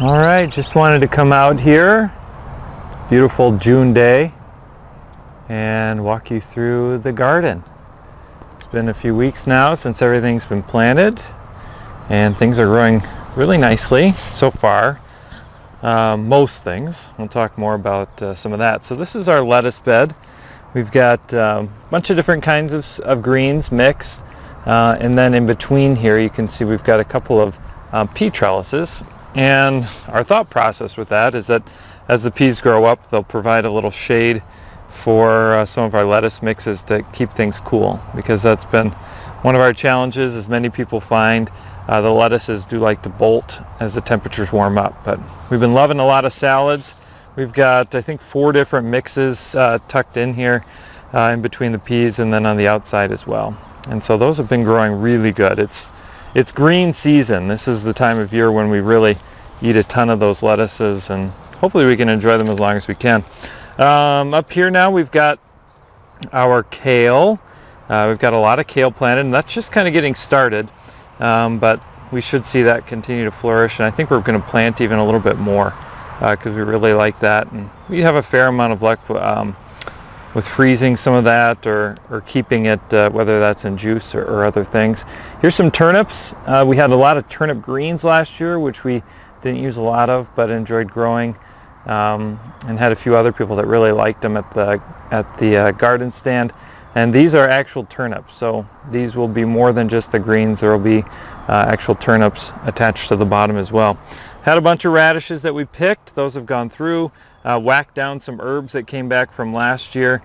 All right, just wanted to come out here, beautiful June day, and walk you through the garden. It's been a few weeks now since everything's been planted, and things are growing really nicely so far. Most things. We'll talk more about some of that. So this is our lettuce bed. We've got a bunch of different kinds of greens mixed, and then in between here you can see we've got a couple of pea trellises. And our thought process with that is that as the peas grow up, they'll provide a little shade for some of our lettuce mixes to keep things cool, because that's been one of our challenges, as many people find. The lettuces do like to bolt as the temperatures warm up, but we've been loving a lot of salads. We've got, I think, 4 different mixes tucked in here in between the peas and then on the outside as well. And so those have been growing really good. It's green season. This is the time of year when we really eat a ton of those lettuces, and hopefully we can enjoy them as long as we can. Up here now we've got our kale. We've got a lot of kale planted, and that's just kind of getting started, but we should see that continue to flourish, and I think we're going to plant even a little bit more because we really like that, and we have a fair amount of luck with freezing some of that or keeping it, whether that's in juice or other things. Here's some turnips. We had a lot of turnip greens last year, which we didn't use a lot of, but enjoyed growing, and had a few other people that really liked them at the garden stand. And these are actual turnips, so these will be more than just the greens. There will be actual turnips attached to the bottom as well. Had a bunch of radishes that we picked. Those have gone through. Whacked down some herbs that came back from last year.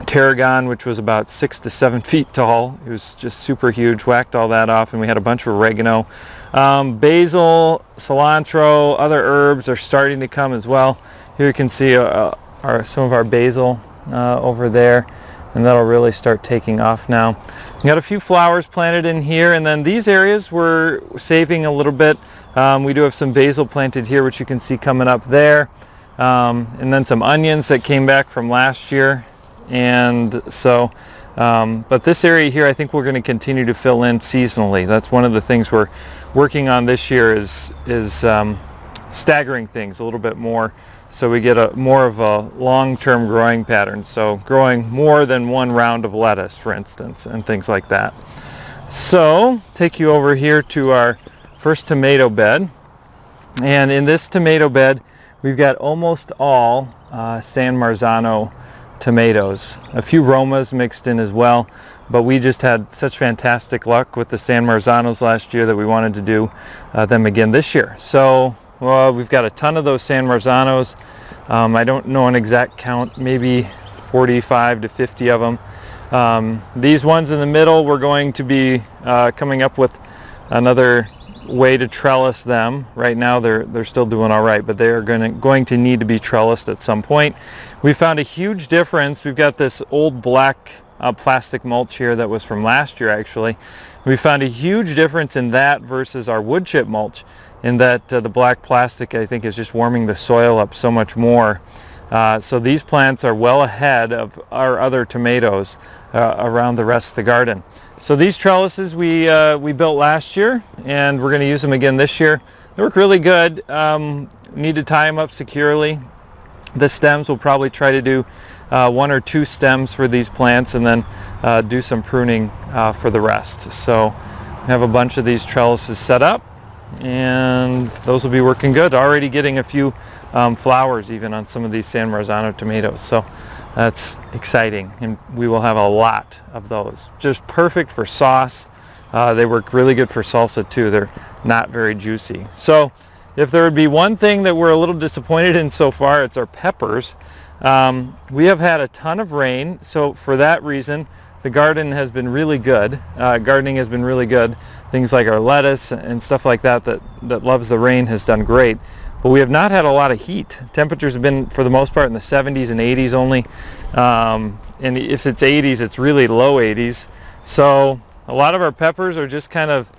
Tarragon, which was about 6 to 7 feet tall. It was just super huge. Whacked all that off, and we had a bunch of oregano. Basil, cilantro, other herbs are starting to come as well. Here you can see some of our basil over there, and that'll really start taking off now. We got a few flowers planted in here, and then these areas we're saving a little bit. We do have some basil planted here, which you can see coming up there, and then some onions that came back from last year. And so, but this area here, I think we're going to continue to fill in seasonally. That's one of the things we're working on this year is staggering things a little bit more, so we get more of a long-term growing pattern. So growing more than one round of lettuce, for instance, and things like that. So take you over here to our first tomato bed, and in this tomato bed we've got almost all San Marzano tomatoes. A few Romas mixed in as well, but we just had such fantastic luck with the San Marzanos last year that we wanted to do them again this year. So we've got a ton of those San Marzanos. I don't know an exact count, maybe 45 to 50 of them. These ones in the middle, we're going to be coming up with another way to trellis them. Right now they're still doing all right, but they are going to need to be trellised at some point. We found a huge difference. We've got this old black plastic mulch here that was from last year actually. We found a huge difference in that versus our wood chip mulch, in that the black plastic, I think, is just warming the soil up so much more. So these plants are well ahead of our other tomatoes around the rest of the garden. So these trellises we built last year, and we're going to use them again this year. They work really good. Need to tie them up securely. The stems, we'll probably try to do 1 or 2 stems for these plants, and then do some pruning for the rest. So we have a bunch of these trellises set up, and those will be working good. Already getting a few flowers even on some of these San Marzano tomatoes. So that's exciting, and we will have a lot of those. Just perfect for sauce. They work really good for salsa too. They're not very juicy. So if there would be one thing that we're a little disappointed in so far, it's our peppers. We have had a ton of rain, so for that reason the garden has been really good. Gardening has been really good. Things like our lettuce and stuff like that loves the rain has done great. But we have not had a lot of heat. Temperatures have been, for the most part, in the 70s and 80s only. And if it's 80s, it's really low 80s. So a lot of our peppers are just kind of,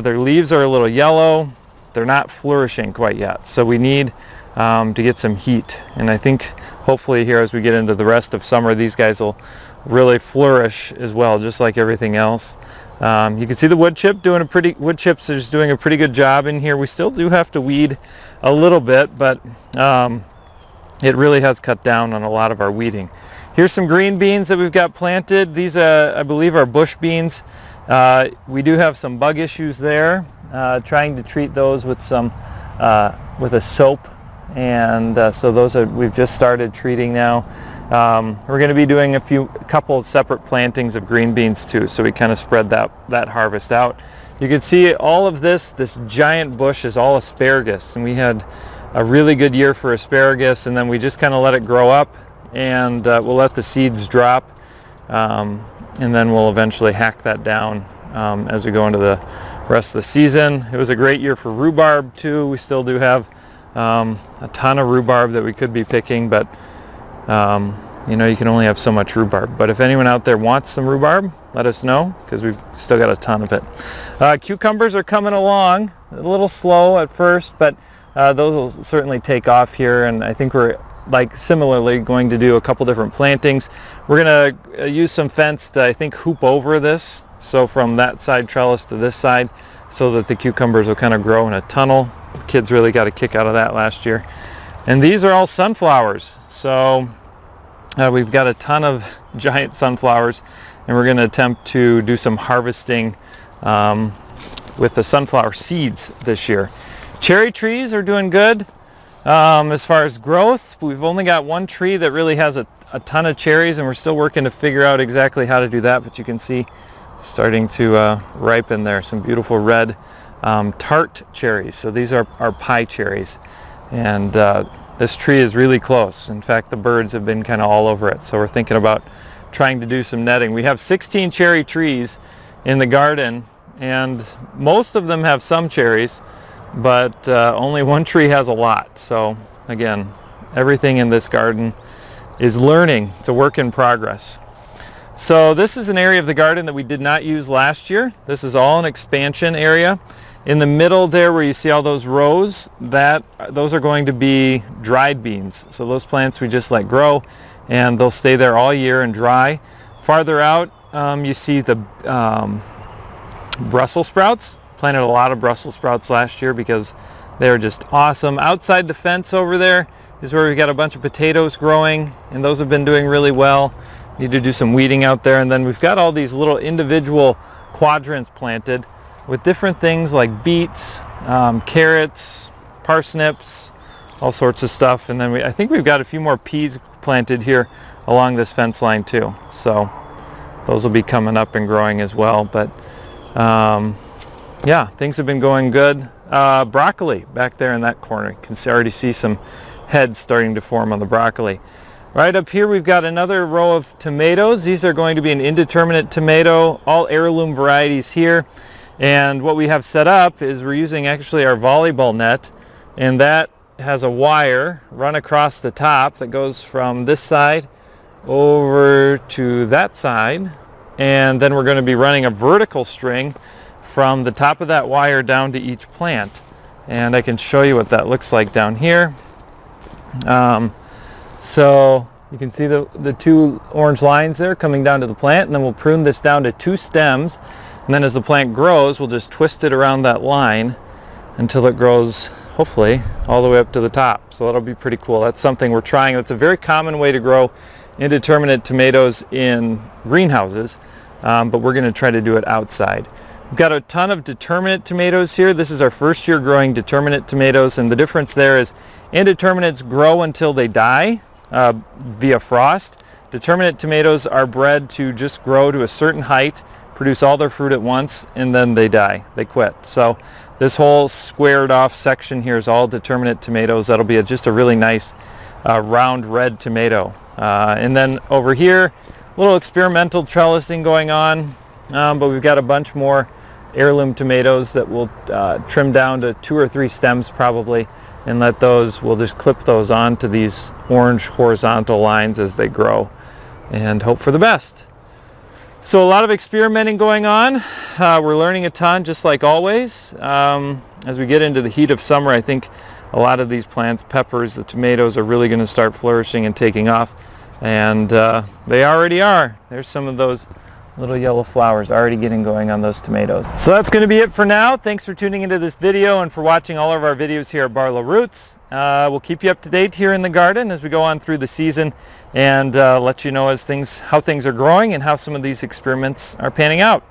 their leaves are a little yellow. They're not flourishing quite yet. So we need to get some heat. And I think hopefully here as we get into the rest of summer, these guys will really flourish as well, just like everything else. You can see the wood chips is doing a pretty good job in here. We still do have to weed a little bit, but it really has cut down on a lot of our weeding. Here's some green beans that we've got planted. These I believe are bush beans. We do have some bug issues there. Trying to treat those with some with a soap, and so those we've just started treating now. We're going to be doing a couple of separate plantings of green beans too, so we kind of spread that harvest out. You can see all of this giant bush is all asparagus, and we had a really good year for asparagus, and then we just kind of let it grow up, and we'll let the seeds drop, and then we'll eventually hack that down as we go into the rest of the season. It was a great year for rhubarb too. We still do have a ton of rhubarb that we could be picking, but you know, you can only have so much rhubarb. But if anyone out there wants some rhubarb, let us know, because we've still got a ton of it. Cucumbers are coming along, a little slow at first, but those will certainly take off here, and I think we're similarly going to do a couple different plantings. We're going to use some fence to, I think, hoop over this, so from that side trellis to this side, so that the cucumbers will kind of grow in a tunnel. The kids really got a kick out of that last year. And these are all sunflowers, so we've got a ton of giant sunflowers, and we're going to attempt to do some harvesting with the sunflower seeds this year. Cherry trees are doing good. As far as growth, we've only got one tree that really has a ton of cherries, and we're still working to figure out exactly how to do that, but you can see starting to ripen there. Some beautiful red tart cherries. So these are pie cherries, and this tree is really close. In fact, the birds have been kind of all over it, so we're thinking about trying to do some netting. We have 16 cherry trees in the garden, and most of them have some cherries, but only one tree has a lot. So again, everything in this garden is learning. It's a work in progress. So this is an area of the garden that we did not use last year. This is all an expansion area. In the middle there, where you see all those rows, those are going to be dried beans. So those plants we just let grow, and they'll stay there all year and dry. Farther out, you see the Brussels sprouts. Planted a lot of Brussels sprouts last year because they're just awesome. Outside the fence over there is where we've got a bunch of potatoes growing, and those have been doing really well. Need to do some weeding out there, and then we've got all these little individual quadrants planted with different things like beets, carrots, parsnips, all sorts of stuff. And then I think we've got a few more peas planted here along this fence line too. So those will be coming up and growing as well. But yeah, things have been going good. Broccoli back there in that corner. You can already see some heads starting to form on the broccoli. Right up here we've got another row of tomatoes. These are going to be an indeterminate tomato, all heirloom varieties here. And what we have set up is we're using actually our volleyball net, and that has a wire run across the top that goes from this side over to that side, and then we're going to be running a vertical string from the top of that wire down to each plant. And I can show you what that looks like down here. So you can see the two orange lines there coming down to the plant, and then we'll prune this down to 2 stems, and then as the plant grows we'll just twist it around that line until it grows, hopefully, all the way up to the top. So that'll be pretty cool. That's something we're trying. It's a very common way to grow indeterminate tomatoes in greenhouses, but we're going to try to do it outside. We've got a ton of determinate tomatoes here. This is our first year growing determinate tomatoes, and the difference there is indeterminates grow until they die via frost. Determinate tomatoes are bred to just grow to a certain height, produce all their fruit at once, and then they die. They quit. So this whole squared off section here is all determinate tomatoes. That'll be just a really nice round red tomato. And then over here, a little experimental trellising going on, but we've got a bunch more heirloom tomatoes that we'll trim down to 2 or 3 stems probably, and we'll just clip those onto these orange horizontal lines as they grow and hope for the best. So a lot of experimenting going on. We're learning a ton, just like always. As we get into the heat of summer, I think a lot of these plants, peppers, the tomatoes, are really going to start flourishing and taking off, and they already are. There's some of those Little yellow flowers already getting going on those tomatoes. So that's going to be it for now. Thanks for tuning into this video and for watching all of our videos here at Barlow Roots. We'll keep you up to date here in the garden as we go on through the season, and let you know how things are growing and how some of these experiments are panning out.